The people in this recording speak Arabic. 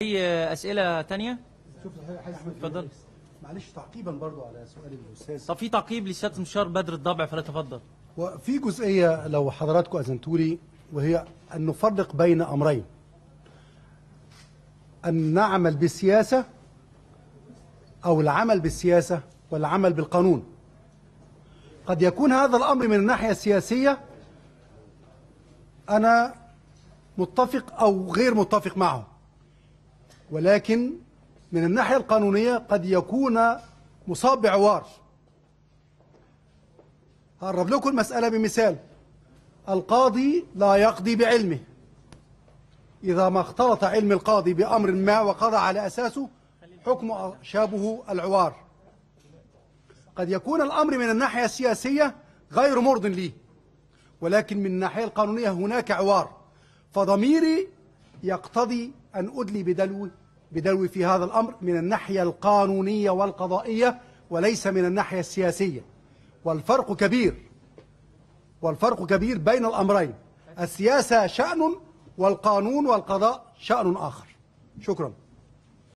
أي أسئلة تانية؟ شوف اتفضل. معلش تعقيبا برضو على سؤال الاستاذ. طب في تعقيب للسيادة المستشار بدر الضبع فليتفضل. وفي جزئيه لو حضراتكم اذنتوا لي، وهي ان نفرق بين امرين: ان نعمل بالسياسه او العمل بالسياسه والعمل بالقانون. قد يكون هذا الامر من الناحيه السياسيه انا متفق او غير متفق معه، ولكن من الناحية القانونية قد يكون مصاب بعوار. هقرب لكم المسألة بمثال: القاضي لا يقضي بعلمه، إذا ما اختلط علم القاضي بأمر ما وقضى على أساسه حكم شابه العوار. قد يكون الأمر من الناحية السياسية غير مرض لي، ولكن من الناحية القانونية هناك عوار، فضميري يقتضي أن أدلي بدلوي في هذا الأمر من الناحية القانونية والقضائية وليس من الناحية السياسية. والفرق كبير بين الأمرين. السياسة شأن والقانون والقضاء شأن آخر. شكرا.